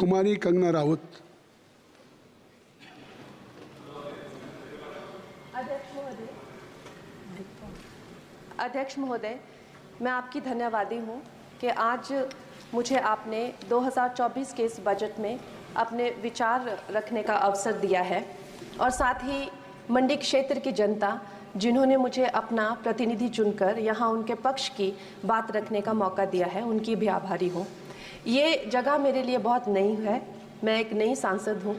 कुमारी कंगना राउत। अध्यक्ष महोदय, मैं आपकी धन्यवादी हूँ कि आज मुझे आपने 2024 के इस बजट में अपने विचार रखने का अवसर दिया है और साथ ही मंडी क्षेत्र की जनता जिन्होंने मुझे अपना प्रतिनिधि चुनकर यहाँ उनके पक्ष की बात रखने का मौका दिया है, उनकी भी आभारी हूँ। ये जगह मेरे लिए बहुत नई है, मैं एक नई सांसद हूँ,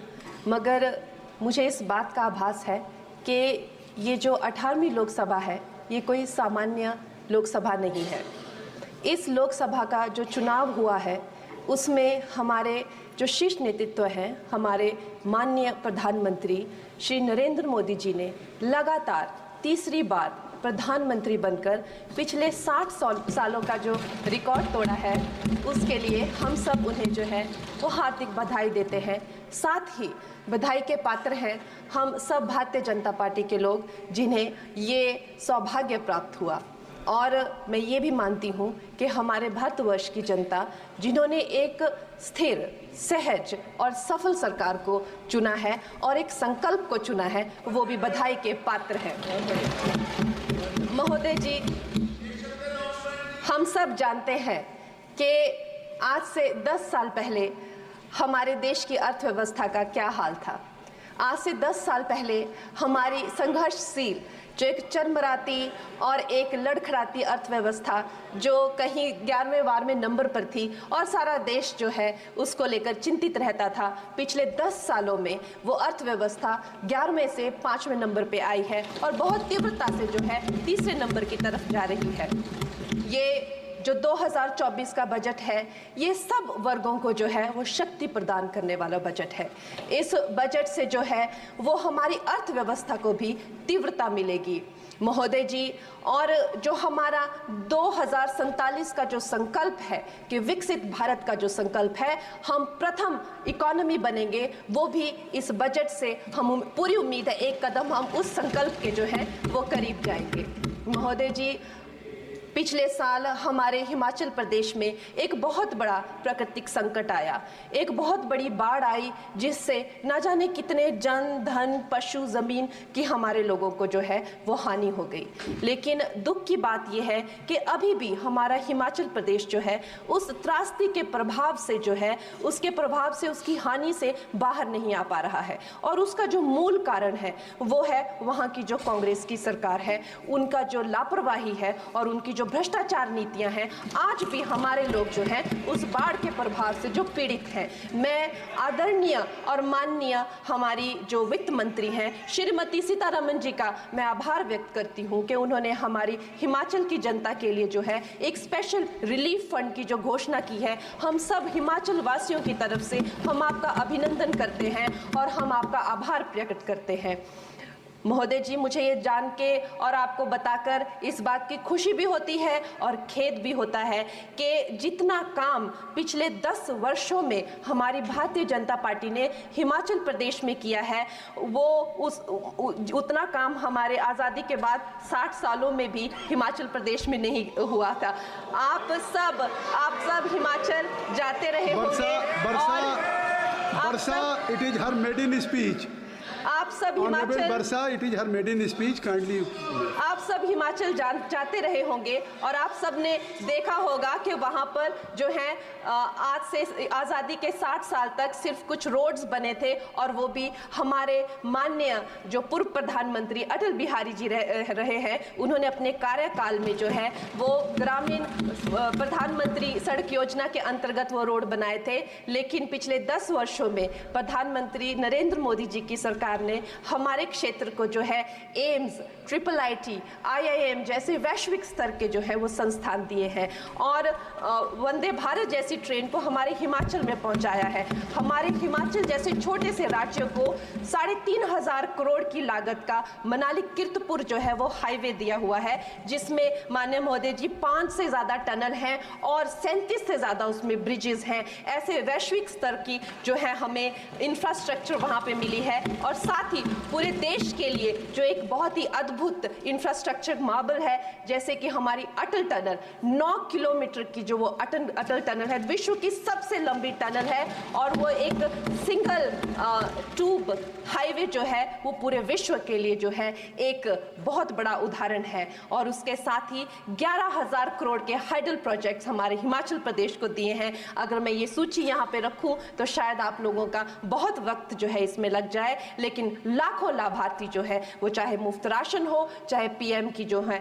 मगर मुझे इस बात का आभास है कि ये जो 18वीं लोकसभा है ये कोई सामान्य लोकसभा नहीं है। इस लोकसभा का जो चुनाव हुआ है उसमें हमारे जो शीर्ष नेतृत्व हैं, हमारे माननीय प्रधानमंत्री श्री नरेंद्र मोदी जी ने लगातार तीसरी बार प्रधानमंत्री बनकर पिछले 60 सालों का जो रिकॉर्ड तोड़ा है, उसके लिए हम सब उन्हें जो है वो हार्दिक बधाई देते हैं। साथ ही बधाई के पात्र हैं हम सब भारतीय जनता पार्टी के लोग जिन्हें ये सौभाग्य प्राप्त हुआ। और मैं ये भी मानती हूँ कि हमारे भारतवर्ष की जनता जिन्होंने एक स्थिर, सहज और सफल सरकार को चुना है और एक संकल्प को चुना है, वो भी बधाई के पात्र हैं। महोदय जी, हम सब जानते हैं कि आज से 10 साल पहले हमारे देश की अर्थव्यवस्था का क्या हाल था। आज से 10 साल पहले हमारी संघर्षशील जो एक चरमराती और एक लड़खड़ाती अर्थव्यवस्था जो कहीं 11वें-12वें नंबर पर थी और सारा देश जो है उसको लेकर चिंतित रहता था, पिछले 10 सालों में वो अर्थव्यवस्था 11वें से 5वें नंबर पे आई है और बहुत तीव्रता से जो है तीसरे नंबर की तरफ जा रही है। ये जो 2024 का बजट है ये सब वर्गों को जो है वो शक्ति प्रदान करने वाला बजट है। इस बजट से जो है वो हमारी अर्थव्यवस्था को भी तीव्रता मिलेगी महोदय जी। और जो हमारा 2047 का जो संकल्प है कि विकसित भारत का जो संकल्प है, हम प्रथम इकोनॉमी बनेंगे, वो भी इस बजट से हम पूरी उम्मीद है एक कदम हम उस संकल्प के जो है वो करीब जाएंगे। महोदय जी, पिछले साल हमारे हिमाचल प्रदेश में एक बहुत बड़ा प्राकृतिक संकट आया, एक बहुत बड़ी बाढ़ आई जिससे ना जाने कितने जन, धन, पशु, जमीन की हमारे लोगों को जो है वो हानि हो गई। लेकिन दुख की बात यह है कि अभी भी हमारा हिमाचल प्रदेश जो है उस त्रासदी के प्रभाव से जो है उसके प्रभाव से, उसकी हानि से बाहर नहीं आ पा रहा है। और उसका जो मूल कारण है वो है वहाँ की जो कांग्रेस की सरकार है, उनका जो लापरवाही है और उनकी जो भ्रष्टाचार नीतियां हैं। आज भी हमारे लोग जो हैं उस बाढ़ के प्रभाव से जो पीड़ित हैं। मैं आदरणीय और माननीय हमारी जो वित्त मंत्री हैं श्रीमती सीतारमण जी का मैं आभार व्यक्त करती हूं कि उन्होंने हमारी हिमाचल की जनता के लिए जो है एक स्पेशल रिलीफ फंड की जो घोषणा की है। हम सब हिमाचल वासियों की तरफ से हम आपका अभिनंदन करते हैं और हम आपका आभार प्रकट करते हैं। महोदय जी, मुझे ये जान के और आपको बताकर इस बात की खुशी भी होती है और खेद भी होता है कि जितना काम पिछले 10 वर्षों में हमारी भारतीय जनता पार्टी ने हिमाचल प्रदेश में किया है वो उतना काम हमारे आज़ादी के बाद 60 सालों में भी हिमाचल प्रदेश में नहीं हुआ था। आप सब हिमाचल जाते रहे होंगे। वर्षा, it is her maiden speech. आप सब Himachal Varsha, it is her maiden speech, kindly. आप सब हिमाचल जाते रहे होंगे और आप सब ने देखा होगा कि वहाँ पर जो है आज से आज़ादी के 60 साल तक सिर्फ कुछ रोड्स बने थे और वो भी हमारे माननीय जो पूर्व प्रधानमंत्री अटल बिहारी जी रहे हैं, उन्होंने अपने कार्यकाल में जो है वो ग्रामीण प्रधानमंत्री सड़क योजना के अंतर्गत वो रोड बनाए थे। लेकिन पिछले 10 वर्षों में प्रधानमंत्री नरेंद्र मोदी जी की सरकार ने हमारे क्षेत्र को जो है एम्स, IIT, IIM जैसे वैश्विक स्तर के जो है वो संस्थान दिए हैं और वंदे भारत जैसी ट्रेन को हमारे हिमाचल में पहुंचाया है। हमारे हिमाचल जैसे छोटे से राज्यों को 3,500 करोड़ की लागत का मनाली कीर्तपुर जो है वो हाईवे दिया हुआ है, जिसमें माननीय महोदय जी 5 से ज़्यादा टनल हैं और 37 से ज़्यादा उसमें ब्रिजेस हैं। ऐसे वैश्विक स्तर की जो है हमें इंफ्रास्ट्रक्चर वहाँ पे मिली है और साथ साथ ही पूरे देश के लिए जो एक बहुत ही अद्भुत इंफ्रास्ट्रक्चर मार्बल है, जैसे कि हमारी अटल टनल 9 किलोमीटर की जो वो अटल टनल है, विश्व की सबसे लंबी टनल है और वो एक सिंगल ट्यूब हाईवे जो है वो पूरे विश्व के लिए जो है एक बहुत बड़ा उदाहरण है। और उसके साथ ही 11,000 करोड़ के हाइडल प्रोजेक्ट्स हमारे हिमाचल प्रदेश को दिए हैं। अगर मैं ये सूची यहाँ पे रखूं तो शायद आप लोगों का बहुत वक्त जो है इसमें लग जाए, लेकिन लाखों लाभार्थी जो है वो चाहे मुफ्त राशन हो, चाहे पीएम की जो है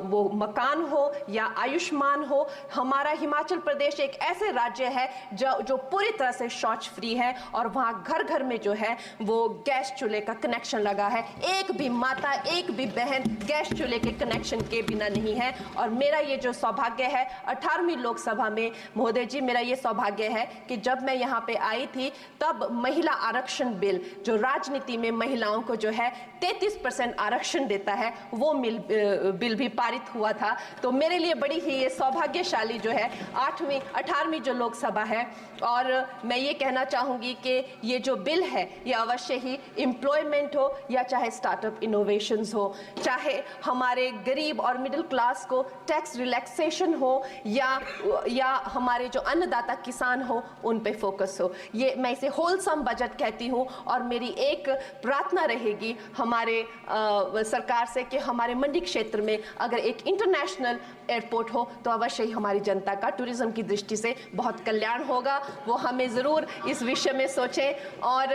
वो मकान हो या आयुष्मान हो। हमारा हिमाचल प्रदेश एक ऐसे राज्य है जो पूरी तरह से शौच फ्री है और वहाँ घर घर में जो है वो गैस चूल्हे का कनेक्शन लगा है। एक भी माता, एक भी बहन गैस चूल्हे के कनेक्शन के बिना नहीं है। और मेरा ये जो सौभाग्य है 18वीं लोकसभा में, महोदय जी, मेरा ये सौभाग्य है कि जब मैं यहाँ पे आई थी तब महिला आरक्षण बिल जो राजनीति में महिलाओं को जो है 33% आरक्षण देता है, वो बिल भी पारित हुआ था। तो मेरे लिए बड़ी ही ये सौभाग्यशाली जो है 18वीं जो लोकसभा है। और मैं ये कहना चाहूँगी कि ये जो बिल है ये अवश्य ही एम्प्लॉयमेंट हो या चाहे स्टार्टअप इनोवेशंस हो, चाहे हमारे गरीब और मिडिल क्लास को टैक्स रिलैक्सेशन हो या हमारे जो अन्नदाता किसान हो उन पे फोकस हो। ये मैं इसे होलसम बजट कहती हूँ। और मेरी एक प्रार्थना रहेगी हमारे सरकार से कि हमारे मंडी क्षेत्र में अगर एक इंटरनेशनल एयरपोर्ट हो तो अवश्य ही हमारी जनता का टूरिज्म की दृष्टि से बहुत कल्याण होगा। वो हमें ज़रूर इस विषय में सोचें। और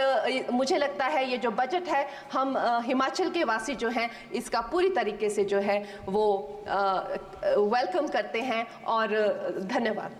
मुझे लगता है ये जो बजट है हम हिमाचल के वासी जो हैं इसका पूरी तरीके से जो है वो वेलकम करते हैं। और धन्यवाद।